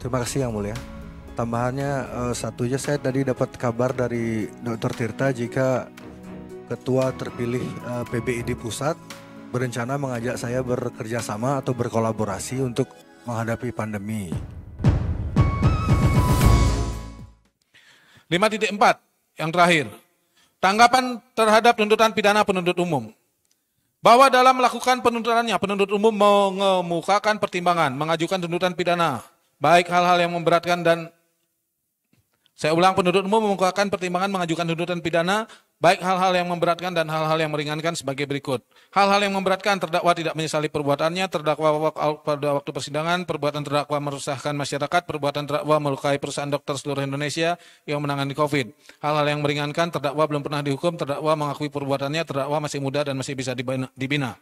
Terima kasih Yang Mulia. Tambahannya satu aja, saya tadi dapat kabar dari Dr. Tirta jika Ketua terpilih PBID Pusat berencana mengajak saya bekerja sama atau berkolaborasi untuk menghadapi pandemi. 5.4 yang terakhir. Tanggapan terhadap tuntutan pidana penuntut umum. Bahwa dalam melakukan penuntutannya, penuntut umum mengemukakan pertimbangan mengajukan tuntutan pidana, baik hal-hal yang memberatkan dan saya ulang, penuntut umum mengemukakan pertimbangan mengajukan tuntutan pidana, baik hal-hal yang memberatkan dan hal-hal yang meringankan sebagai berikut. Hal-hal yang memberatkan, terdakwa tidak menyesali perbuatannya, terdakwa walk out pada waktu persidangan, perbuatan terdakwa meresahkan masyarakat, perbuatan terdakwa melukai perusahaan dokter seluruh Indonesia yang menangani COVID. Hal-hal yang meringankan, terdakwa belum pernah dihukum, terdakwa mengakui perbuatannya, terdakwa masih muda dan masih bisa dibina.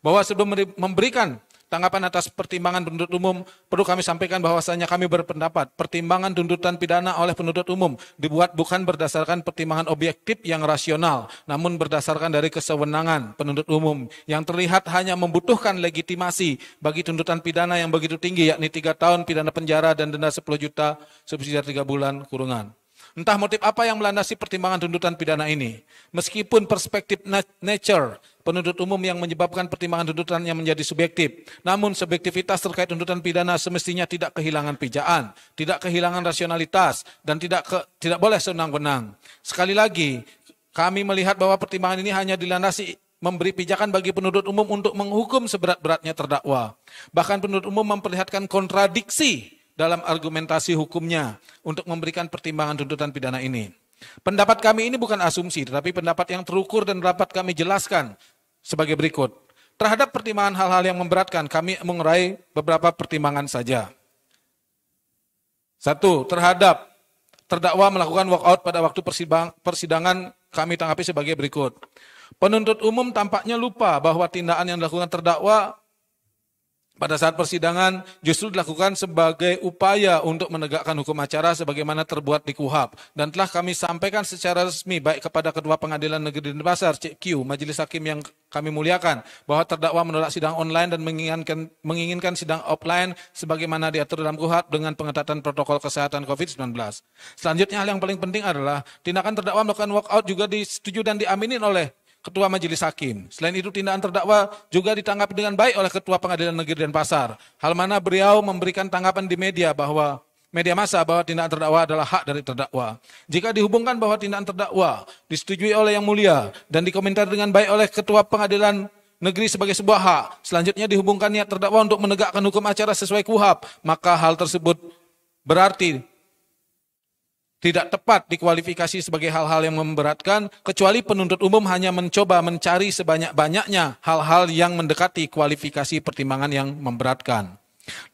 Bahwa sebelum memberikan tanggapan atas pertimbangan penuntut umum, perlu kami sampaikan bahwasanya kami berpendapat pertimbangan tuntutan pidana oleh penuntut umum dibuat bukan berdasarkan pertimbangan objektif yang rasional, namun berdasarkan dari kesewenangan penuntut umum yang terlihat hanya membutuhkan legitimasi bagi tuntutan pidana yang begitu tinggi, yakni 3 tahun pidana penjara dan denda 10 juta subsidiar 3 bulan kurungan. Entah motif apa yang melandasi pertimbangan tuntutan pidana ini. Meskipun perspektif nature penuntut umum yang menyebabkan pertimbangan tuntutannya menjadi subjektif, namun subjektivitas terkait tuntutan pidana semestinya tidak kehilangan pijaan, tidak kehilangan rasionalitas, dan tidak boleh senang-benang. Sekali lagi, kami melihat bahwa pertimbangan ini hanya dilandasi memberi pijakan bagi penuntut umum untuk menghukum seberat-beratnya terdakwa. Bahkan penuntut umum memperlihatkan kontradiksi dalam argumentasi hukumnya untuk memberikan pertimbangan tuntutan pidana ini. Pendapat kami ini bukan asumsi, tetapi pendapat yang terukur dan dapat kami jelaskan sebagai berikut. Terhadap pertimbangan hal-hal yang memberatkan, kami mengurai beberapa pertimbangan saja. 1. Terhadap terdakwa melakukan walkout pada waktu persidangan, kami tanggapi sebagai berikut. Penuntut umum tampaknya lupa bahwa tindakan yang dilakukan terdakwa pada saat persidangan justru dilakukan sebagai upaya untuk menegakkan hukum acara sebagaimana terbuat di KUHP. Dan telah kami sampaikan secara resmi baik kepada Ketua Pengadilan Negeri Denpasar, CQ, Majelis Hakim yang kami muliakan, bahwa terdakwa menolak sidang online dan menginginkan sidang offline sebagaimana diatur dalam KUHP dengan pengetatan protokol kesehatan COVID-19. Selanjutnya hal yang paling penting adalah tindakan terdakwa melakukan walkout juga disetujui dan diaminin oleh Ketua Majelis Hakim. Selain itu tindakan terdakwa juga ditanggapi dengan baik oleh Ketua Pengadilan Negeri Denpasar. Hal mana beliau memberikan tanggapan di media massa bahwa tindakan terdakwa adalah hak dari terdakwa. Jika dihubungkan bahwa tindakan terdakwa disetujui oleh Yang Mulia dan dikomentar dengan baik oleh Ketua Pengadilan Negeri sebagai sebuah hak, selanjutnya dihubungkan niat terdakwa untuk menegakkan hukum acara sesuai KUHP, maka hal tersebut berarti tidak tepat dikualifikasi sebagai hal-hal yang memberatkan, kecuali penuntut umum hanya mencoba mencari sebanyak-banyaknya hal-hal yang mendekati kualifikasi pertimbangan yang memberatkan.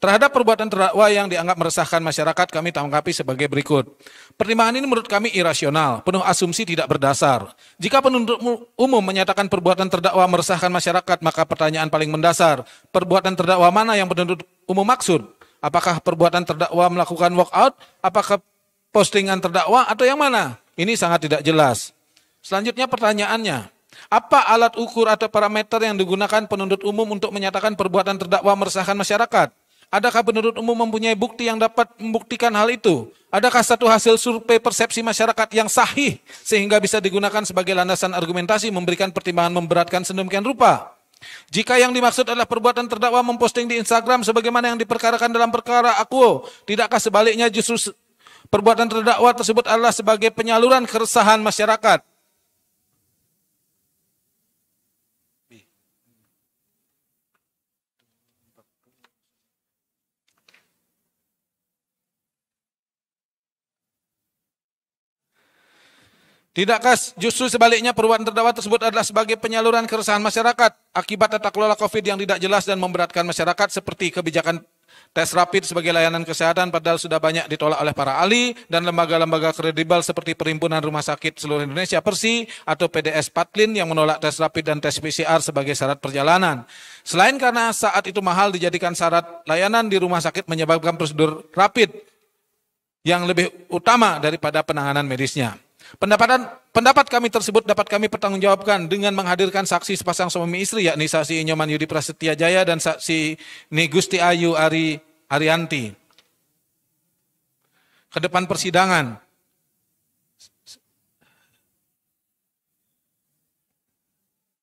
Terhadap perbuatan terdakwa yang dianggap meresahkan masyarakat, kami tanggapi sebagai berikut. Pertimbangan ini menurut kami irasional, penuh asumsi tidak berdasar. Jika penuntut umum menyatakan perbuatan terdakwa meresahkan masyarakat, maka pertanyaan paling mendasar, perbuatan terdakwa mana yang penuntut umum maksud? Apakah perbuatan terdakwa melakukan walkout? Apakah postingan terdakwa atau yang mana? Ini sangat tidak jelas. Selanjutnya pertanyaannya, apa alat ukur atau parameter yang digunakan penuntut umum untuk menyatakan perbuatan terdakwa meresahkan masyarakat? Adakah penuntut umum mempunyai bukti yang dapat membuktikan hal itu? Adakah satu hasil survei persepsi masyarakat yang sahih sehingga bisa digunakan sebagai landasan argumentasi memberikan pertimbangan memberatkan sedemikian rupa? Jika yang dimaksud adalah perbuatan terdakwa memposting di Instagram sebagaimana yang diperkarakan dalam perkara Akuo, tidakkah sebaliknya justru perbuatan terdakwa tersebut adalah sebagai penyaluran keresahan masyarakat? Tidakkah justru sebaliknya perbuatan terdakwa tersebut adalah sebagai penyaluran keresahan masyarakat akibat tata kelola COVID yang tidak jelas dan memberatkan masyarakat seperti kebijakan tes rapid sebagai layanan kesehatan padahal sudah banyak ditolak oleh para ahli dan lembaga-lembaga kredibel seperti Perhimpunan Rumah Sakit Seluruh Indonesia (PERSI) atau PDS Patlin yang menolak tes rapid dan tes PCR sebagai syarat perjalanan. Selain karena saat itu mahal dijadikan syarat layanan di rumah sakit menyebabkan prosedur rapid yang lebih utama daripada penanganan medisnya. Pendapat kami tersebut dapat kami pertanggungjawabkan dengan menghadirkan saksi sepasang suami istri, yakni saksi Inyoman Yudi Prasetya Jaya dan saksi Nigusti Ayu Arianti. ke depan persidangan.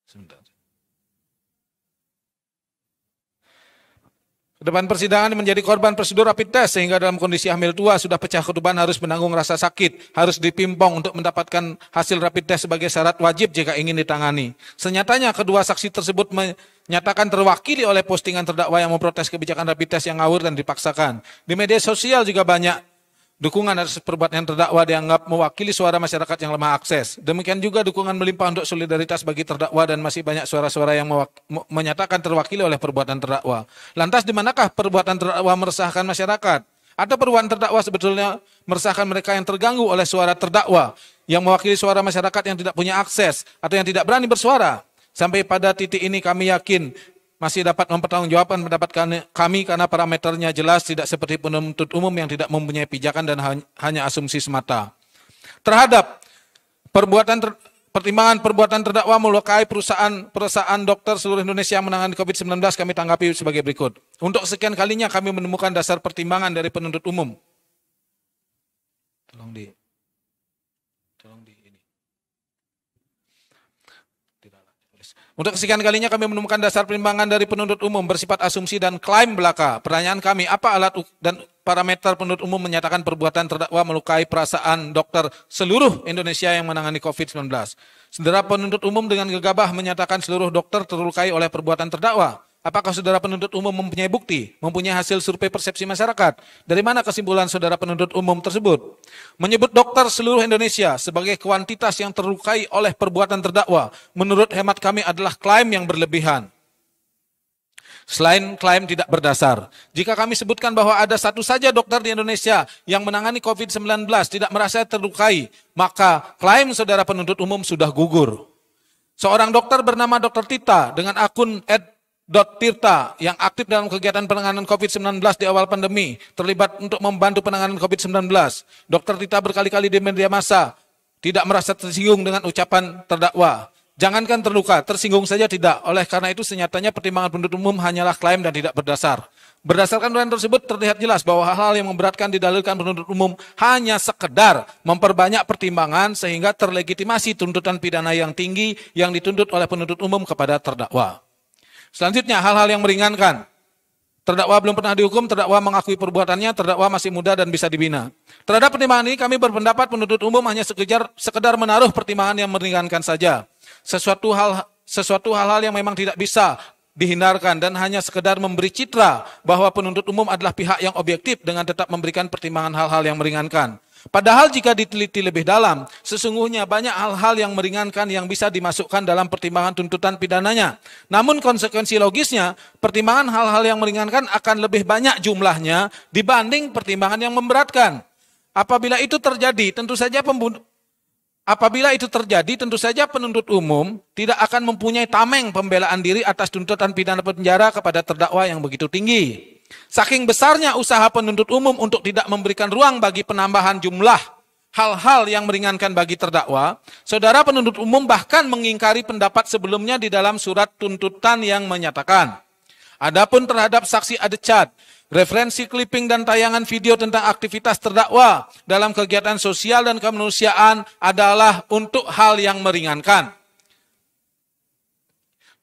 Sebentar. Ke depan persidangan menjadi korban prosedur rapid test sehingga dalam kondisi hamil tua sudah pecah ketuban harus menanggung rasa sakit, harus dipimpong untuk mendapatkan hasil rapid test sebagai syarat wajib jika ingin ditangani. Senyatanya kedua saksi tersebut menyatakan terwakili oleh postingan terdakwa yang memprotes kebijakan rapid test yang ngawur dan dipaksakan. Di media sosial juga banyak dukungan atas perbuatan terdakwa dianggap mewakili suara masyarakat yang lemah akses. Demikian juga dukungan melimpah untuk solidaritas bagi terdakwa dan masih banyak suara-suara yang menyatakan terwakili oleh perbuatan terdakwa. Lantas di manakah perbuatan terdakwa meresahkan masyarakat? Atau perbuatan terdakwa sebetulnya meresahkan mereka yang terganggu oleh suara terdakwa, yang mewakili suara masyarakat yang tidak punya akses atau yang tidak berani bersuara? Sampai pada titik ini kami yakin masih dapat mempertanggungjawabkan pendapat kami karena parameternya jelas, tidak seperti penuntut umum yang tidak mempunyai pijakan dan hanya asumsi semata. Terhadap pertimbangan perbuatan terdakwa melukai perusahaan dokter seluruh Indonesia yang menangani COVID-19 kami tanggapi sebagai berikut. Untuk sekian kalinya kami menemukan dasar pertimbangan dari penuntut umum. Tolong di ini. Untuk kesekian kalinya kami menemukan dasar pertimbangan dari penuntut umum bersifat asumsi dan klaim belaka. Pertanyaan kami, apa alat dan parameter penuntut umum menyatakan perbuatan terdakwa melukai perasaan dokter seluruh Indonesia yang menangani COVID-19? Saudara penuntut umum dengan gegabah menyatakan seluruh dokter terlukai oleh perbuatan terdakwa. Apakah saudara penuntut umum mempunyai bukti, mempunyai hasil survei persepsi masyarakat? Dari mana kesimpulan saudara penuntut umum tersebut? Menyebut dokter seluruh Indonesia sebagai kuantitas yang terlukai oleh perbuatan terdakwa, menurut hemat kami adalah klaim yang berlebihan. Selain klaim tidak berdasar, jika kami sebutkan bahwa ada satu saja dokter di Indonesia yang menangani COVID-19 tidak merasa terlukai, maka klaim saudara penuntut umum sudah gugur. Seorang dokter bernama Dr. Tita dengan akun @Tirta yang aktif dalam kegiatan penanganan COVID-19 di awal pandemi, terlibat untuk membantu penanganan COVID-19. Dr. Tita berkali-kali di media massa tidak merasa tersinggung dengan ucapan terdakwa. Jangankan terluka, tersinggung saja tidak. Oleh karena itu senyatanya pertimbangan penuntut umum hanyalah klaim dan tidak berdasar. Berdasarkan uraian tersebut terlihat jelas bahwa hal-hal yang memberatkan didalilkan penuntut umum hanya sekedar memperbanyak pertimbangan sehingga terlegitimasi tuntutan pidana yang tinggi yang dituntut oleh penuntut umum kepada terdakwa. Selanjutnya, hal-hal yang meringankan. Terdakwa belum pernah dihukum, terdakwa mengakui perbuatannya, terdakwa masih muda dan bisa dibina. Terhadap pertimbangan ini kami berpendapat penuntut umum hanya sekedar menaruh pertimbangan yang meringankan saja. Sesuatu hal-hal yang memang tidak bisa dihindarkan dan hanya sekedar memberi citra bahwa penuntut umum adalah pihak yang objektif dengan tetap memberikan pertimbangan hal-hal yang meringankan. Padahal jika diteliti lebih dalam, sesungguhnya banyak hal-hal yang meringankan yang bisa dimasukkan dalam pertimbangan tuntutan pidananya. Namun konsekuensi logisnya, pertimbangan hal-hal yang meringankan akan lebih banyak jumlahnya dibanding pertimbangan yang memberatkan. Apabila itu terjadi, tentu saja penuntut umum tidak akan mempunyai tameng pembelaan diri atas tuntutan pidana penjara kepada terdakwa yang begitu tinggi. Saking besarnya usaha penuntut umum untuk tidak memberikan ruang bagi penambahan jumlah hal-hal yang meringankan bagi terdakwa, saudara penuntut umum bahkan mengingkari pendapat sebelumnya di dalam surat tuntutan yang menyatakan, adapun terhadap saksi adecat, referensi clipping dan tayangan video tentang aktivitas terdakwa dalam kegiatan sosial dan kemanusiaan adalah untuk hal yang meringankan.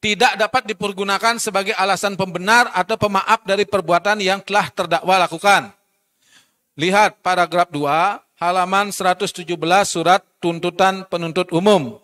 Tidak dapat dipergunakan sebagai alasan pembenar atau pemaaf dari perbuatan yang telah terdakwa lakukan. Lihat paragraf 2, halaman 117 surat tuntutan penuntut umum.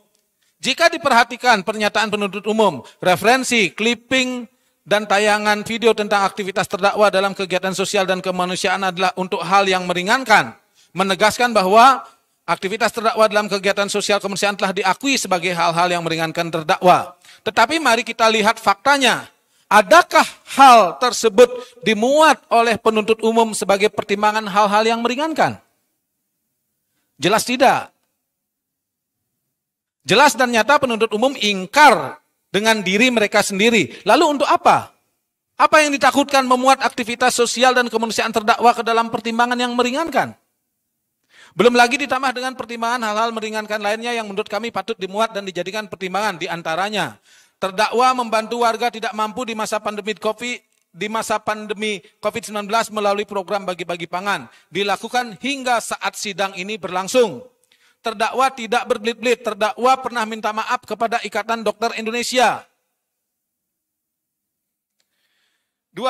Jika diperhatikan pernyataan penuntut umum, referensi, clipping, dan tayangan video tentang aktivitas terdakwa dalam kegiatan sosial dan kemanusiaan adalah untuk hal yang meringankan, menegaskan bahwa aktivitas terdakwa dalam kegiatan sosial kemanusiaan telah diakui sebagai hal-hal yang meringankan terdakwa. Tetapi mari kita lihat faktanya. Adakah hal tersebut dimuat oleh penuntut umum sebagai pertimbangan hal-hal yang meringankan? Jelas tidak. Jelas dan nyata penuntut umum ingkar dengan diri mereka sendiri. Lalu untuk apa? Apa yang ditakutkan memuat aktivitas sosial dan kemanusiaan terdakwa ke dalam pertimbangan yang meringankan? Belum lagi ditambah dengan pertimbangan hal-hal meringankan lainnya yang menurut kami patut dimuat dan dijadikan pertimbangan. Di antaranya, terdakwa membantu warga tidak mampu di masa pandemi COVID di masa pandemi COVID-19 melalui program bagi-bagi pangan. Dilakukan hingga saat sidang ini berlangsung. Terdakwa tidak berbelit-belit, terdakwa pernah minta maaf kepada Ikatan Dokter Indonesia. 2.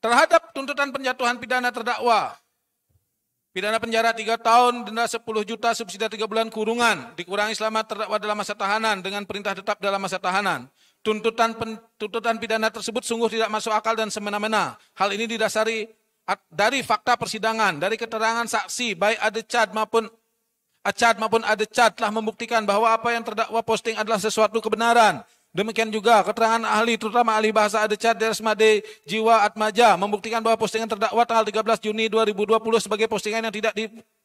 Terhadap tuntutan penjatuhan pidana terdakwa, pidana penjara 3 tahun, denda 10 juta, subsidi 3 bulan kurungan, dikurangi selama terdakwa dalam masa tahanan dengan perintah tetap dalam masa tahanan. Tuntutan pidana tersebut sungguh tidak masuk akal dan semena-mena. Hal ini didasari dari fakta persidangan, dari keterangan saksi, baik Acad maupun Adecad telah membuktikan bahwa apa yang terdakwa posting adalah sesuatu kebenaran. Demikian juga keterangan ahli, terutama ahli bahasa Adecad Desmade Jiwa Atmaja, membuktikan bahwa postingan terdakwa tanggal 13 Juni 2020 sebagai postingan yang tidak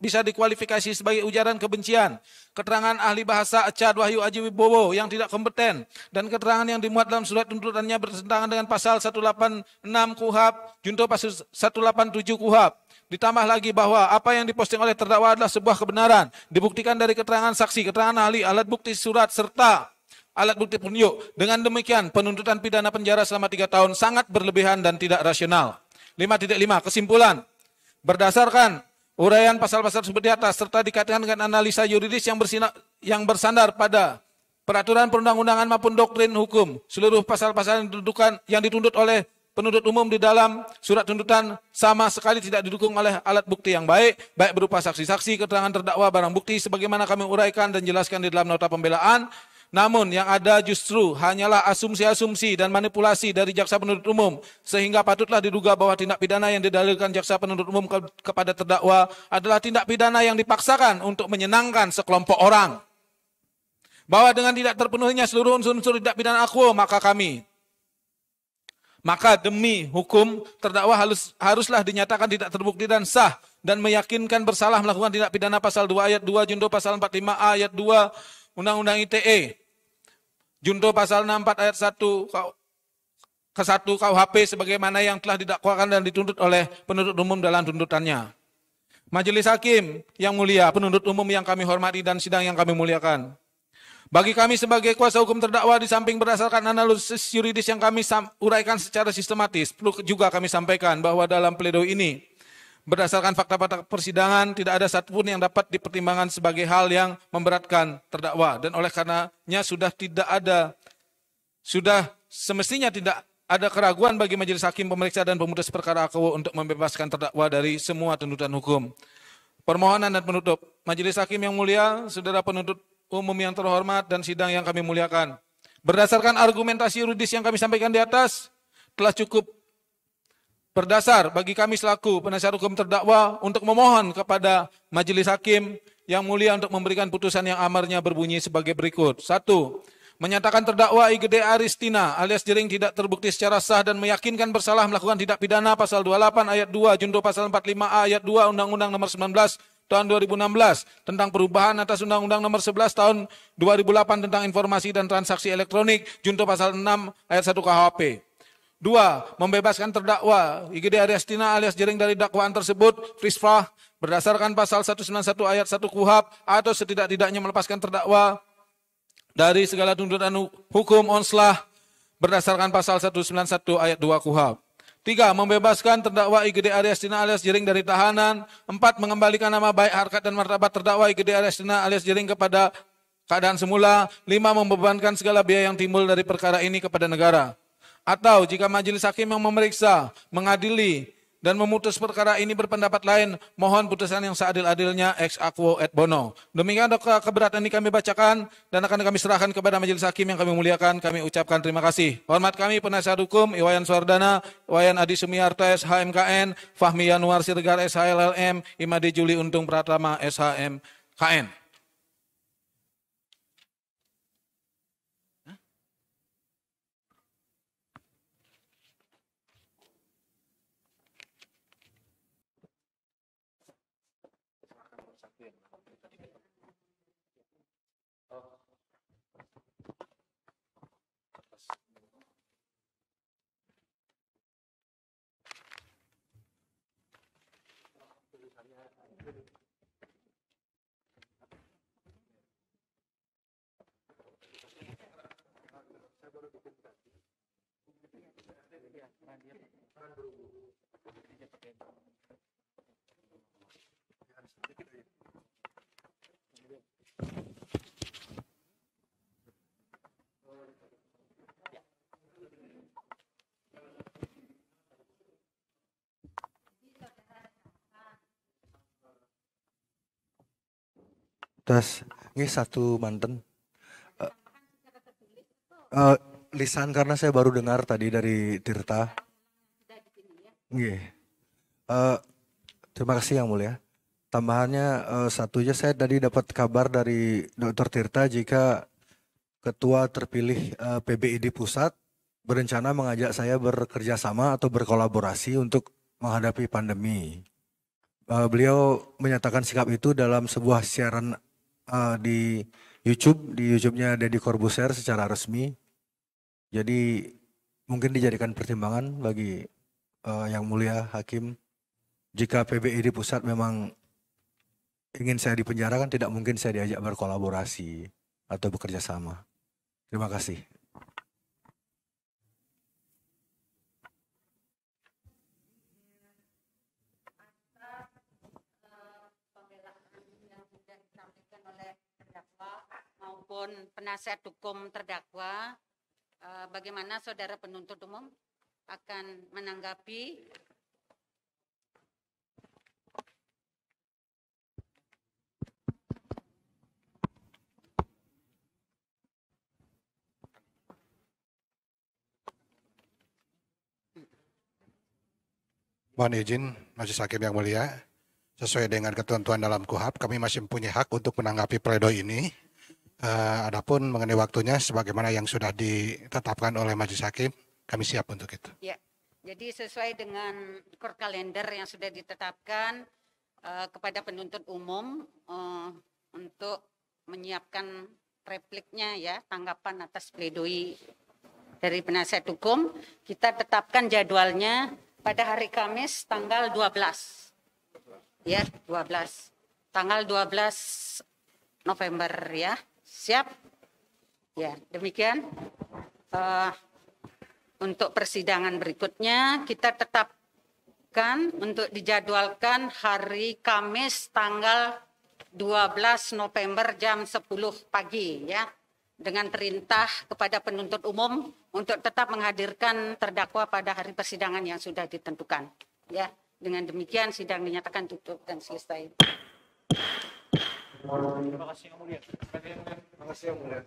bisa dikualifikasi sebagai ujaran kebencian. Keterangan ahli bahasa Acad Wahyu Aji Wibowo yang tidak kompeten, dan keterangan yang dimuat dalam surat tuntutannya bertentangan dengan pasal 186 KUHP, junto pasal 187 KUHP. Ditambah lagi bahwa apa yang diposting oleh terdakwa adalah sebuah kebenaran, dibuktikan dari keterangan saksi, keterangan ahli, alat bukti surat, serta alat bukti penunjuk. Dengan demikian, penuntutan pidana penjara selama 3 tahun sangat berlebihan dan tidak rasional. 5.5. Kesimpulan. Berdasarkan uraian pasal-pasal tersebut di atas, serta dikaitkan dengan analisa yuridis yang bersandar pada peraturan perundang-undangan maupun doktrin hukum, seluruh pasal-pasal yang dituntut oleh penuntut umum di dalam surat tuntutan sama sekali tidak didukung oleh alat bukti yang baik berupa saksi-saksi, keterangan terdakwa, barang bukti, sebagaimana kami uraikan dan jelaskan di dalam nota pembelaan. Namun yang ada justru hanyalah asumsi-asumsi dan manipulasi dari jaksa penuntut umum, sehingga patutlah diduga bahwa tindak pidana yang didalilkan jaksa penuntut umum kepada terdakwa adalah tindak pidana yang dipaksakan untuk menyenangkan sekelompok orang. Bahwa dengan tidak terpenuhinya seluruh unsur-unsur tindak pidana akuo, maka demi hukum terdakwa haruslah dinyatakan tidak terbukti dan sah dan meyakinkan bersalah melakukan tindak pidana pasal 2 ayat 2 junto pasal 45A ayat 2 Undang-Undang ITE, junto pasal 64 ayat 1 ke 1 KUHP sebagaimana yang telah didakwakan dan dituntut oleh penuntut umum dalam tuntutannya. Majelis Hakim yang mulia, penuntut umum yang kami hormati dan sidang yang kami muliakan. Bagi kami sebagai kuasa hukum terdakwa, di samping berdasarkan analisis yuridis yang kami uraikan secara sistematis, perlu juga kami sampaikan bahwa dalam pledoi ini, berdasarkan fakta-fakta persidangan, tidak ada satupun yang dapat dipertimbangkan sebagai hal yang memberatkan terdakwa. Dan oleh karenanya sudah semestinya tidak ada keraguan bagi majelis hakim pemeriksa dan pemutus perkara akuo untuk membebaskan terdakwa dari semua tuntutan hukum. Permohonan dan penutup. Majelis hakim yang mulia, saudara penuntut umum yang terhormat dan sidang yang kami muliakan. Berdasarkan argumentasi yuridis yang kami sampaikan di atas, telah cukup berdasar bagi kami selaku penasihat hukum terdakwa untuk memohon kepada majelis hakim yang mulia untuk memberikan putusan yang amarnya berbunyi sebagai berikut. 1. Menyatakan terdakwa IGD Aristina alias Jering tidak terbukti secara sah dan meyakinkan bersalah melakukan tindak pidana pasal 28 ayat 2 junto pasal 45A ayat 2 Undang-Undang Nomor 19 tahun 2016 tentang perubahan atas Undang-Undang Nomor 11 tahun 2008 tentang informasi dan transaksi elektronik junto pasal 6 ayat 1 KUHP. 2. Membebaskan terdakwa IGD Aristina alias Jering dari dakwaan tersebut frisfah berdasarkan pasal 191 ayat 1 KUHP atau setidak-tidaknya melepaskan terdakwa dari segala tuntutan hukum onslah berdasarkan pasal 191 ayat 2 KUHP. 3. Membebaskan terdakwa IGD Aristina alias Jering dari tahanan. 4. Mengembalikan nama baik, harkat dan martabat terdakwa IGD Aristina alias Jering kepada keadaan semula. 5. Membebankan segala biaya yang timbul dari perkara ini kepada negara. Atau jika majelis hakim yang memeriksa, mengadili, dan memutus perkara ini berpendapat lain, mohon putusan yang seadil-adilnya ex aequo et bono. Demikian keberatan ini kami bacakan dan akan kami serahkan kepada majelis hakim yang kami muliakan. Kami ucapkan terima kasih. Hormat kami penasihat hukum Iwayan Suardana, Iwayan Adi Sumiarto SHMKN, Fahmi Yanuar Siregar SHLLM, Imade Juli Untung Pratama SHMKN. Terus ini satu manten eh, lisan karena saya baru dengar tadi dari Tirta. Nggih. Eh, terima kasih Yang Mulia. Tambahannya satu aja, saya tadi dapat kabar dari Dr. Tirta jika Ketua terpilih PBID Pusat berencana mengajak saya bekerja sama atau berkolaborasi untuk menghadapi pandemi. Beliau menyatakan sikap itu dalam sebuah siaran di YouTube-nya Deddy Corbuzier secara resmi. Jadi mungkin dijadikan pertimbangan bagi Yang Mulia Hakim, jika PBID Pusat memang ingin saya dipenjarakan, tidak mungkin saya diajak berkolaborasi atau bekerja sama. Terima kasih. Maupun penasihat hukum terdakwa, bagaimana saudara penuntut umum akan menanggapi? Mohon izin, Majelis Hakim yang mulia, sesuai dengan ketentuan dalam KUHAP, kami masih mempunyai hak untuk menanggapi pledoi ini. Adapun mengenai waktunya, sebagaimana yang sudah ditetapkan oleh Majelis Hakim, kami siap untuk itu. Ya, jadi sesuai dengan court kalender yang sudah ditetapkan kepada penuntut umum untuk menyiapkan repliknya ya, tanggapan atas pledoi dari penasihat hukum, kita tetapkan jadwalnya pada hari Kamis tanggal 12. Ya, 12. Tanggal 12 November ya. Siap? Ya, demikian. Untuk persidangan berikutnya kita tetapkan untuk dijadwalkan hari Kamis tanggal 12 November jam 10 pagi ya. Dengan perintah kepada penuntut umum untuk tetap menghadirkan terdakwa pada hari persidangan yang sudah ditentukan. Ya, dengan demikian sidang dinyatakan tutup dan selesai. Terima kasih Yang Mulia. Terima kasih Yang Mulia.